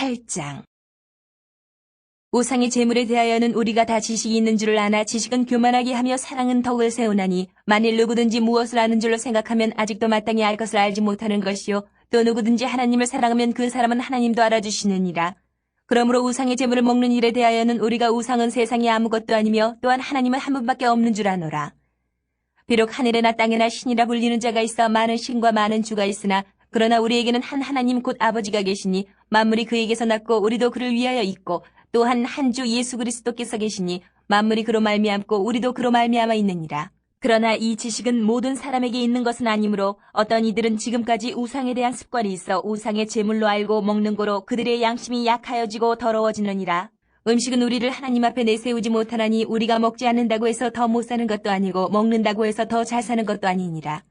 8장. 우상의 제물에 대하여는 우리가 다 지식이 있는 줄을 아나 지식은 교만하게 하며 사랑은 덕을 세우나니 만일 누구든지 무엇을 아는 줄로 생각하면 아직도 마땅히 알 것을 알지 못하는 것이요 또 누구든지 하나님을 사랑하면 그 사람은 하나님도 알아주시느니라. 그러므로 우상의 제물을 먹는 일에 대하여는 우리가 우상은 세상에 아무것도 아니며 또한 하나님은 한 분밖에 없는 줄 아노라. 비록 하늘에나 땅에나 신이라 불리는 자가 있어 많은 신과 많은 주가 있으나 그러나 우리에게는 한 하나님 곧 아버지가 계시니 만물이 그에게서 났고 우리도 그를 위하여 있고 또한 한 주 예수 그리스도께서 계시니 만물이 그로 말미암고 우리도 그로 말미암아 있느니라. 그러나 이 지식은 모든 사람에게 있는 것은 아니므로 어떤 이들은 지금까지 우상에 대한 습관이 있어 우상의 제물로 알고 먹는 거로 그들의 양심이 약하여지고 더러워지느니라. 음식은 우리를 하나님 앞에 내세우지 못하나니 우리가 먹지 않는다고 해서 더 못 사는 것도 아니고 먹는다고 해서 더 잘 사는 것도 아니니라.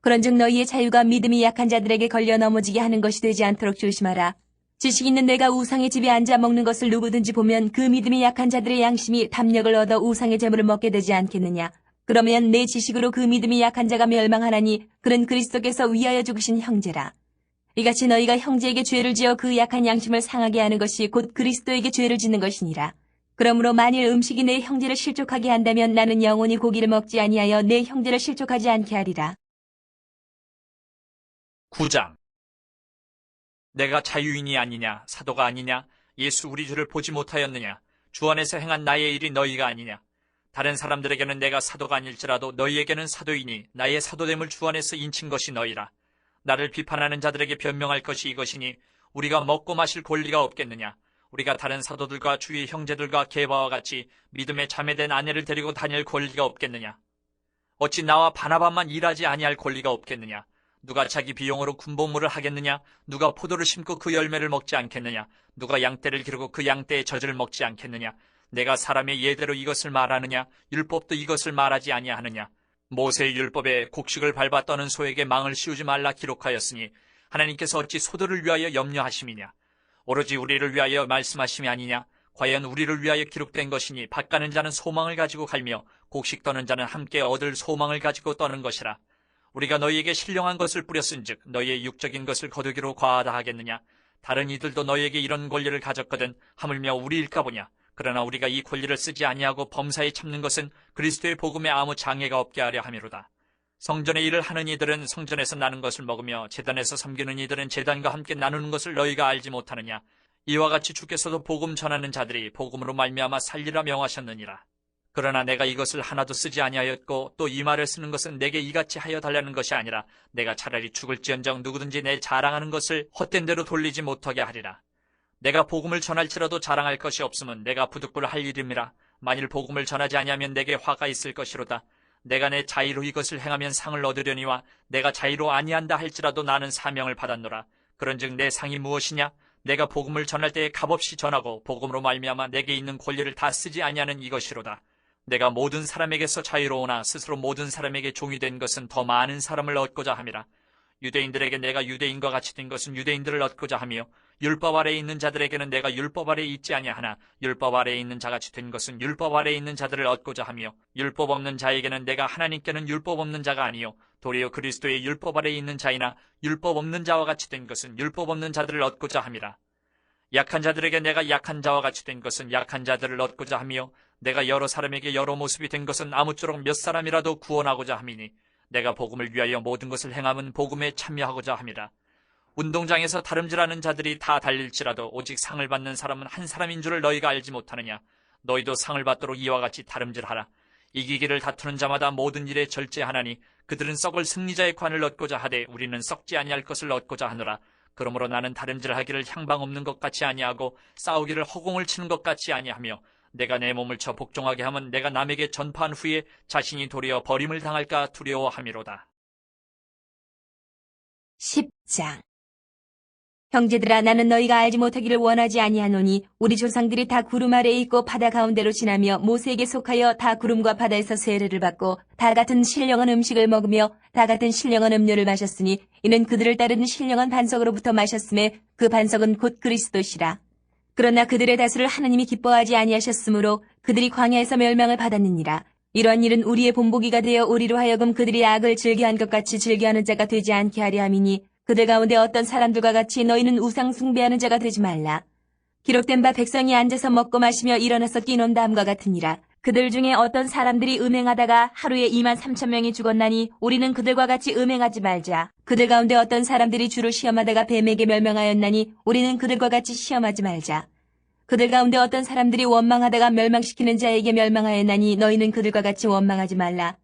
그런즉 너희의 자유가 믿음이 약한 자들에게 걸려 넘어지게 하는 것이 되지 않도록 조심하라. 지식 있는 내가 우상의 집에 앉아 먹는 것을 누구든지 보면 그 믿음이 약한 자들의 양심이 담력을 얻어 우상의 제물을 먹게 되지 않겠느냐. 그러면 내 지식으로 그 믿음이 약한 자가 멸망하나니 그는 그리스도께서 위하여 죽으신 형제라. 이같이 너희가 형제에게 죄를 지어 그 약한 양심을 상하게 하는 것이 곧 그리스도에게 죄를 짓는 것이니라. 그러므로 만일 음식이 내 형제를 실족하게 한다면 나는 영원히 고기를 먹지 아니하여 내 형제를 실족하지 않게 하리라. 9장. 내가 자유인이 아니냐 사도가 아니냐 예수 우리 주를 보지 못하였느냐 주 안에서 행한 나의 일이 너희가 아니냐. 다른 사람들에게는 내가 사도가 아닐지라도 너희에게는 사도이니 나의 사도됨을 주 안에서 인친 것이 너희라. 나를 비판하는 자들에게 변명할 것이 이것이니 우리가 먹고 마실 권리가 없겠느냐. 우리가 다른 사도들과 주의 형제들과 게바와 같이 믿음에 자매된 아내를 데리고 다닐 권리가 없겠느냐. 어찌 나와 바나바만 일하지 아니할 권리가 없겠느냐. 누가 자기 비용으로 군복무를 하겠느냐. 누가 포도를 심고 그 열매를 먹지 않겠느냐. 누가 양떼를 기르고 그 양떼의 젖을 먹지 않겠느냐. 내가 사람의 예대로 이것을 말하느냐. 율법도 이것을 말하지 아니하느냐. 모세의 율법에 곡식을 밟아 떠는 소에게 망을 씌우지 말라 기록하였으니 하나님께서 어찌 소들을 위하여 염려하심이냐. 오로지 우리를 위하여 말씀하심이 아니냐. 과연 우리를 위하여 기록된 것이니 밭 가는 자는 소망을 가지고 갈며 곡식 떠는 자는 함께 얻을 소망을 가지고 떠는 것이라. 우리가 너희에게 신령한 것을 뿌렸은즉 너희의 육적인 것을 거두기로 과하다 하겠느냐. 다른 이들도 너희에게 이런 권리를 가졌거든 하물며 우리일까 보냐. 그러나 우리가 이 권리를 쓰지 아니하고 범사에 참는 것은 그리스도의 복음에 아무 장애가 없게 하려 함이로다. 성전의 일을 하는 이들은 성전에서 나는 것을 먹으며 제단에서 섬기는 이들은 제단과 함께 나누는 것을 너희가 알지 못하느냐. 이와 같이 주께서도 복음 전하는 자들이 복음으로 말미암아 살리라 명하셨느니라. 그러나 내가 이것을 하나도 쓰지 아니하였고 또 이 말을 쓰는 것은 내게 이같이 하여 달라는 것이 아니라 내가 차라리 죽을지언정 누구든지 내 자랑하는 것을 헛된 대로 돌리지 못하게 하리라. 내가 복음을 전할지라도 자랑할 것이 없으면 내가 부득불 할 일임이라. 만일 복음을 전하지 아니하면 내게 화가 있을 것이로다. 내가 내 자의로 이것을 행하면 상을 얻으려니와 내가 자의로 아니한다 할지라도 나는 사명을 받았노라. 그런즉 내 상이 무엇이냐? 내가 복음을 전할 때에 값없이 전하고 복음으로 말미암아 내게 있는 권리를 다 쓰지 아니하는 이것이로다. 내가 모든 사람에게서 자유로우나 스스로 모든 사람에게 종이 된 것은 더 많은 사람을 얻고자 함이라. 유대인들에게 내가 유대인과 같이 된 것은 유대인들을 얻고자 하며 율법 아래에 있는 자들에게는 내가 율법 아래에 있지 아니하나 율법 아래에 있는 자같이 된 것은 율법 아래에 있는 자들을 얻고자 하며 율법 없는 자에게는 내가 하나님께는 율법 없는 자가 아니요 도리어 그리스도의 율법 아래에 있는 자이나 율법 없는 자와 같이 된 것은 율법 없는 자들을 얻고자 함이라. 약한 자들에게 내가 약한 자와 같이 된 것은 약한 자들을 얻고자 하며 내가 여러 사람에게 여러 모습이 된 것은 아무쪼록 몇 사람이라도 구원하고자 함이니 내가 복음을 위하여 모든 것을 행함은 복음에 참여하고자 함이라. 운동장에서 다름질하는 자들이 다 달릴지라도 오직 상을 받는 사람은 한 사람인 줄을 너희가 알지 못하느냐. 너희도 상을 받도록 이와 같이 다름질하라. 이기기를 다투는 자마다 모든 일에 절제하나니 그들은 썩을 승리자의 관을 얻고자 하되 우리는 썩지 아니할 것을 얻고자 하노라. 그러므로 나는 다름질하기를 향방 없는 것 같이 아니하고 싸우기를 허공을 치는 것 같이 아니하며 내가 내 몸을 쳐 복종하게 하면 내가 남에게 전파한 후에 자신이 도리어 버림을 당할까 두려워함이로다. 10장. 형제들아 나는 너희가 알지 못하기를 원하지 아니하노니 우리 조상들이 다 구름 아래에 있고 바다 가운데로 지나며 모세에게 속하여 다 구름과 바다에서 세례를 받고 다 같은 신령한 음식을 먹으며 다 같은 신령한 음료를 마셨으니 이는 그들을 따르는 신령한 반석으로부터 마셨음에 그 반석은 곧 그리스도시라. 그러나 그들의 다수를 하나님이 기뻐하지 아니하셨으므로 그들이 광야에서 멸망을 받았느니라. 이러한 일은 우리의 본보기가 되어 우리로 하여금 그들이 악을 즐겨한 것 같이 즐겨하는 자가 되지 않게 하려 함이니 그들 가운데 어떤 사람들과 같이 너희는 우상 숭배하는 자가 되지 말라. 기록된 바 백성이 앉아서 먹고 마시며 일어나서 뛰논 다음과 같으니라. 그들 중에 어떤 사람들이 음행하다가 하루에 23,000명이 죽었나니 우리는 그들과 같이 음행하지 말자. 그들 가운데 어떤 사람들이 주를 시험하다가 뱀에게 멸망하였나니 우리는 그들과 같이 시험하지 말자. 그들 가운데 어떤 사람들이 원망하다가 멸망시키는 자에게 멸망하였나니 너희는 그들과 같이 원망하지 말라.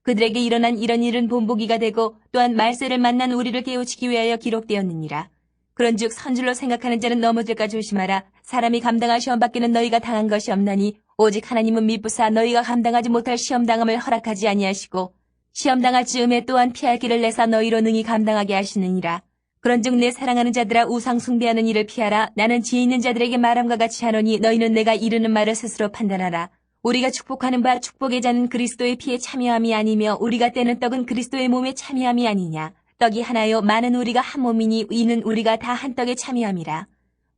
그들에게 일어난 이런 일은 본보기가 되고 또한 말세를 만난 우리를 깨우치기 위하여 기록되었느니라. 그런즉 선줄로 생각하는 자는 넘어질까 조심하라. 사람이 감당할 시험 밖에는 너희가 당한 것이 없나니 오직 하나님은 미쁘사 너희가 감당하지 못할 시험당함을 허락하지 아니하시고 시험당할 즈음에 또한 피할 길을 내사 너희로 능히 감당하게 하시느니라. 그런즉 내 사랑하는 자들아 우상 숭배하는 일을 피하라. 나는 지혜 있는 자들에게 말함과 같이 하노니 너희는 내가 이르는 말을 스스로 판단하라. 우리가 축복하는 바 축복의 자는 그리스도의 피에 참여함이 아니며 우리가 떼는 떡은 그리스도의 몸에 참여함이 아니냐. 떡이 하나요 많은 우리가 한 몸이니 이는 우리가 다 한 떡에 참여함이라.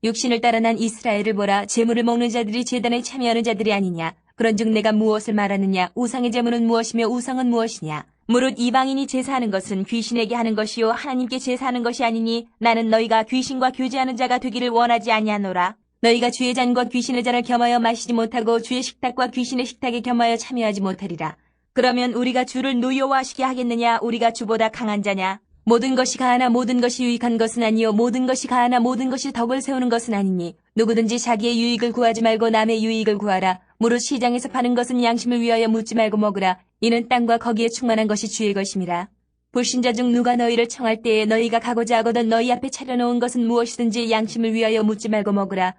육신을 따라 난 이스라엘을 보라. 제물을 먹는 자들이 제단에 참여하는 자들이 아니냐. 그런즉 내가 무엇을 말하느냐. 우상의 제물은 무엇이며 우상은 무엇이냐. 무릇 이방인이 제사하는 것은 귀신에게 하는 것이요 하나님께 제사하는 것이 아니니 나는 너희가 귀신과 교제하는 자가 되기를 원하지 아니하노라. 너희가 주의 잔과 귀신의 잔을 겸하여 마시지 못하고 주의 식탁과 귀신의 식탁에 겸하여 참여하지 못하리라. 그러면 우리가 주를 노여워하시게 하겠느냐. 우리가 주보다 강한 자냐. 모든 것이 가하나 모든 것이 유익한 것은 아니요 모든 것이 가하나 모든 것이 덕을 세우는 것은 아니니 누구든지 자기의 유익을 구하지 말고 남의 유익을 구하라. 무릇 시장에서 파는 것은 양심을 위하여 묻지 말고 먹으라. 이는 땅과 거기에 충만한 것이 주의 것임이라. 불신자 중 누가 너희를 청할 때에 너희가 가고자 하거든 너희 앞에 차려놓은 것은 무엇이든지 양심을 위하여 묻지 말고 먹으라.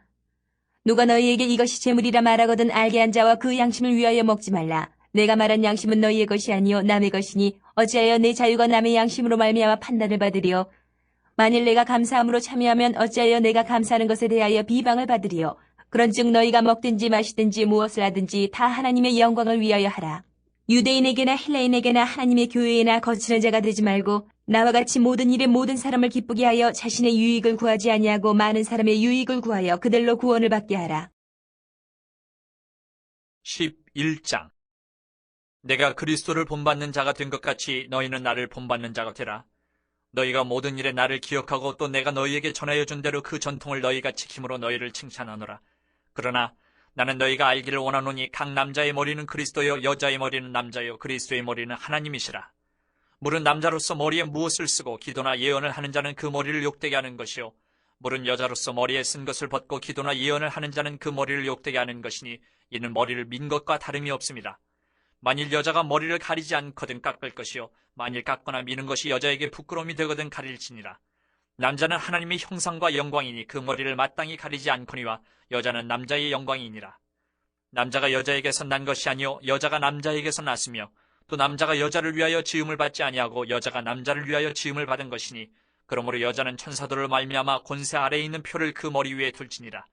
누가 너희에게 이것이 재물이라 말하거든 알게 한 자와 그 양심을 위하여 먹지 말라. 내가 말한 양심은 너희의 것이 아니요 남의 것이니 어찌하여 내 자유가 남의 양심으로 말미암아 판단을 받으리요. 만일 내가 감사함으로 참여하면 어찌하여 내가 감사하는 것에 대하여 비방을 받으리요. 그런즉 너희가 먹든지 마시든지 무엇을 하든지 다 하나님의 영광을 위하여 하라. 유대인에게나 헬레인에게나 하나님의 교회에나 거치는 자가 되지 말고 나와 같이 모든 일에 모든 사람을 기쁘게 하여 자신의 유익을 구하지 아니하고 많은 사람의 유익을 구하여 그들로 구원을 받게 하라. 11장 내가 그리스도를 본받는 자가 된 것 같이 너희는 나를 본받는 자가 되라. 너희가 모든 일에 나를 기억하고 또 내가 너희에게 전하여 준 대로 그 전통을 너희가 지킴으로 너희를 칭찬하노라. 그러나 나는 너희가 알기를 원하노니 각 남자의 머리는 그리스도요 여자의 머리는 남자요 그리스도의 머리는 하나님이시라. 물은 남자로서 머리에 무엇을 쓰고 기도나 예언을 하는 자는 그 머리를 욕되게 하는 것이요 물은 여자로서 머리에 쓴 것을 벗고 기도나 예언을 하는 자는 그 머리를 욕되게 하는 것이니 이는 머리를 민 것과 다름이 없습니다. 만일 여자가 머리를 가리지 않거든 깎을 것이요 만일 깎거나 미는 것이 여자에게 부끄러움이 되거든 가릴지니라. 남자는 하나님의 형상과 영광이니 그 머리를 마땅히 가리지 않거니와 여자는 남자의 영광이니라. 남자가 여자에게서 난 것이 아니요 여자가 남자에게서 났으며 또 남자가 여자를 위하여 지음을 받지 아니하고 여자가 남자를 위하여 지음을 받은 것이니 그러므로 여자는 천사들을 말미암아 권세 아래에 있는 표를 그 머리 위에 둘지니라.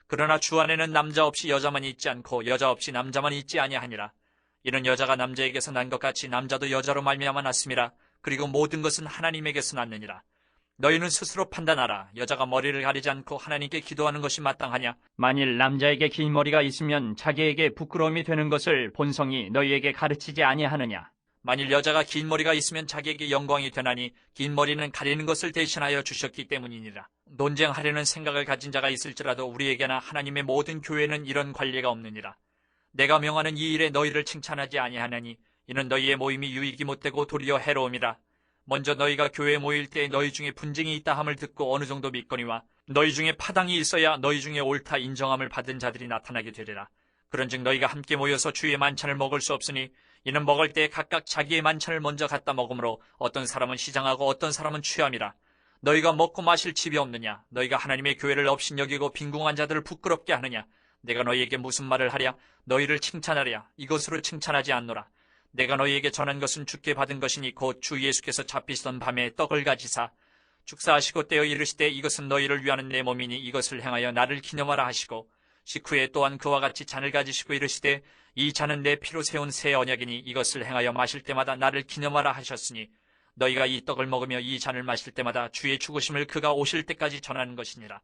그러나 주 안에는 남자 없이 여자만 있지 않고 여자 없이 남자만 있지 아니하니라. 이는 여자가 남자에게서 난 것 같이 남자도 여자로 말미암아 났음이라. 그리고 모든 것은 하나님에게서 났느니라. 너희는 스스로 판단하라. 여자가 머리를 가리지 않고 하나님께 기도하는 것이 마땅하냐? 만일 남자에게 긴 머리가 있으면 자기에게 부끄러움이 되는 것을 본성이 너희에게 가르치지 아니하느냐? 만일 여자가 긴 머리가 있으면 자기에게 영광이 되나니 긴 머리는 가리는 것을 대신하여 주셨기 때문이니라. 논쟁하려는 생각을 가진 자가 있을지라도 우리에게나 하나님의 모든 교회는 이런 관리가 없느니라. 내가 명하는 이 일에 너희를 칭찬하지 아니하나니 이는 너희의 모임이 유익이 못되고 도리어 해로움이라. 먼저 너희가 교회에 모일 때 너희 중에 분쟁이 있다 함을 듣고 어느 정도 믿거니와 너희 중에 파당이 있어야 너희 중에 옳다 인정함을 받은 자들이 나타나게 되리라. 그런즉 너희가 함께 모여서 주의 만찬을 먹을 수 없으니 이는 먹을 때 각각 자기의 만찬을 먼저 갖다 먹으므로 어떤 사람은 시장하고 어떤 사람은 취함이라. 너희가 먹고 마실 집이 없느냐? 너희가 하나님의 교회를 업신여기고 빈궁한 자들을 부끄럽게 하느냐? 내가 너희에게 무슨 말을 하랴? 너희를 칭찬하랴? 이것으로 칭찬하지 않노라. 내가 너희에게 전한 것은 주께 받은 것이니 곧 주 예수께서 잡히시던 밤에 떡을 가지사 축사하시고 떼어 이르시되 이것은 너희를 위하는 내 몸이니 이것을 행하여 나를 기념하라 하시고 식후에 또한 그와 같이 잔을 가지시고 이르시되 이 잔은 내 피로 세운 새 언약이니 이것을 행하여 마실 때마다 나를 기념하라 하셨으니 너희가 이 떡을 먹으며 이 잔을 마실 때마다 주의 죽으심을 그가 오실 때까지 전하는 것이니라.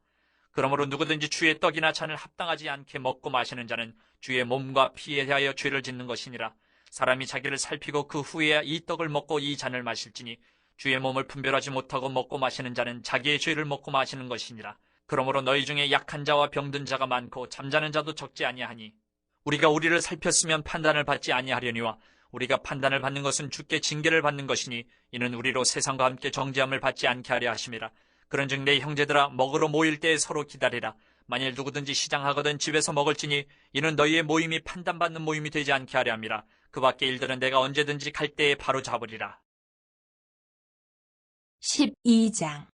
그러므로 누구든지 주의 떡이나 잔을 합당하지 않게 먹고 마시는 자는 주의 몸과 피에 대하여 죄를 짓는 것이니라. 사람이 자기를 살피고 그 후에야 이 떡을 먹고 이 잔을 마실지니 주의 몸을 분별하지 못하고 먹고 마시는 자는 자기의 죄를 먹고 마시는 것이니라. 그러므로 너희 중에 약한 자와 병든 자가 많고 잠자는 자도 적지 아니하니 우리가 우리를 살폈으면 판단을 받지 아니하려니와 우리가 판단을 받는 것은 주께 징계를 받는 것이니 이는 우리로 세상과 함께 정죄함을 받지 않게 하려 하심이라. 그런즉 내 형제들아 먹으러 모일 때에 서로 기다리라. 만일 누구든지 시장하거든 집에서 먹을지니 이는 너희의 모임이 판단받는 모임이 되지 않게 하려 함이라. 그 밖의 일들은 내가 언제든지 갈 때에 바로 잡으리라. 12장.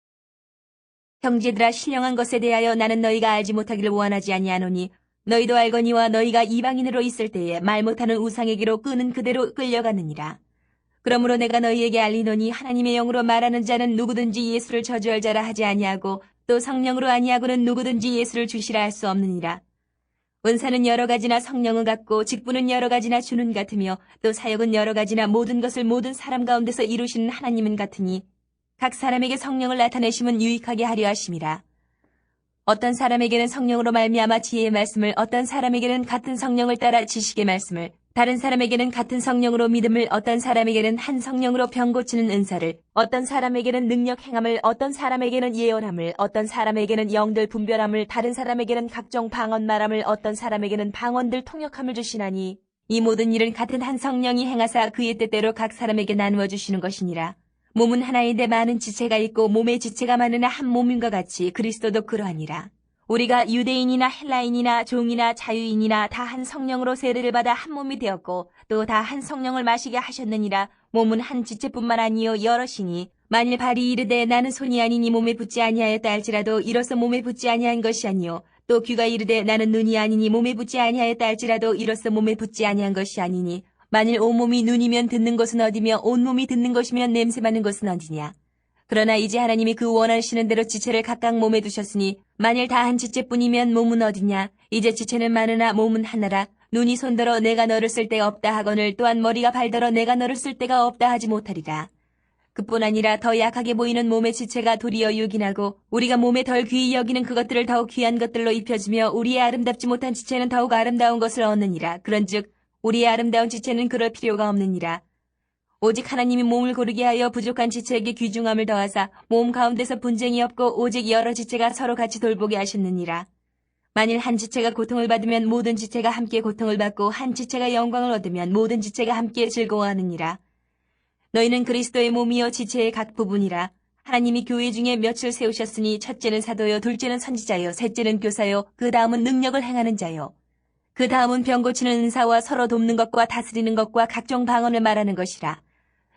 형제들아, 신령한 것에 대하여 나는 너희가 알지 못하기를 원하지 아니하노니 너희도 알거니와 너희가 이방인으로 있을 때에 말 못하는 우상에게로 끄는 그대로 끌려가느니라. 그러므로 내가 너희에게 알리노니 하나님의 영으로 말하는 자는 누구든지 예수를 저주할 자라 하지 아니하고 또 성령으로 아니하고는 누구든지 예수를 주시라 할 수 없느니라. 은사는 여러 가지나 성령은 같고 직분은 여러 가지나 주는 같으며 또 사역은 여러 가지나 모든 것을 모든 사람 가운데서 이루시는 하나님은 같으니 각 사람에게 성령을 나타내심은 유익하게 하려 하심이라. 어떤 사람에게는 성령으로 말미암아 지혜의 말씀을, 어떤 사람에게는 같은 성령을 따라 지식의 말씀을, 다른 사람에게는 같은 성령으로 믿음을, 어떤 사람에게는 한 성령으로 병 고치는 은사를, 어떤 사람에게는 능력 행함을, 어떤 사람에게는 예언함을, 어떤 사람에게는 영들 분별함을, 다른 사람에게는 각종 방언 말함을, 어떤 사람에게는 방언들 통역함을 주시나니 이 모든 일은 같은 한 성령이 행하사 그의 뜻대로 각 사람에게 나누어 주시는 것이니라. 몸은 하나인데 많은 지체가 있고 몸의 지체가 많으나 한 몸인과 같이 그리스도도 그러하니라. 우리가 유대인이나 헬라인이나 종이나 자유인이나 다 한 성령으로 세례를 받아 한 몸이 되었고 또 다 한 성령을 마시게 하셨느니라. 몸은 한 지체뿐만 아니요 여럿이니 만일 발이 이르되 나는 손이 아니니 몸에 붙지 아니하였다 할지라도 이로써 몸에 붙지 아니한 것이 아니요 또 귀가 이르되 나는 눈이 아니니 몸에 붙지 아니하였다 할지라도 이로써 몸에 붙지 아니한 것이 아니니 만일 온몸이 눈이면 듣는 것은 어디며 온몸이 듣는 것이면 냄새 맡는 것은 어디냐. 그러나 이제 하나님이 그 원하시는 대로 지체를 각각 몸에 두셨으니 만일 다 한 지체뿐이면 몸은 어디냐. 이제 지체는 많으나 몸은 하나라. 눈이 손더러 내가 너를 쓸 데가 없다 하거늘 또한 머리가 발더러 내가 너를 쓸 데가 없다 하지 못하리라. 그뿐 아니라 더 약하게 보이는 몸의 지체가 도리어 유긴하고 우리가 몸에 덜 귀히 여기는 그것들을 더욱 귀한 것들로 입혀주며 우리의 아름답지 못한 지체는 더욱 아름다운 것을 얻느니라. 그런즉 우리의 아름다운 지체는 그럴 필요가 없느니라. 오직 하나님이 몸을 고르게 하여 부족한 지체에게 귀중함을 더하사 몸 가운데서 분쟁이 없고 오직 여러 지체가 서로 같이 돌보게 하셨느니라. 만일 한 지체가 고통을 받으면 모든 지체가 함께 고통을 받고 한 지체가 영광을 얻으면 모든 지체가 함께 즐거워하느니라. 너희는 그리스도의 몸이요 지체의 각 부분이라. 하나님이 교회 중에 몇을 세우셨으니 첫째는 사도요, 둘째는 선지자요, 셋째는 교사요, 그 다음은 능력을 행하는 자요. 그 다음은 병 고치는 은사와 서로 돕는 것과 다스리는 것과 각종 방언을 말하는 것이라.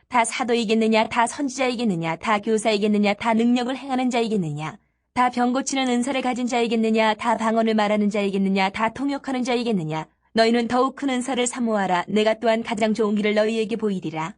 다 사도이겠느냐, 다 선지자이겠느냐, 다 교사이겠느냐, 다 능력을 행하는 자이겠느냐, 다 병 고치는 은사를 가진 자이겠느냐, 다 방언을 말하는 자이겠느냐, 다 통역하는 자이겠느냐. 너희는 더욱 큰 은사를 사모하라. 내가 또한 가장 좋은 길을 너희에게 보이리라.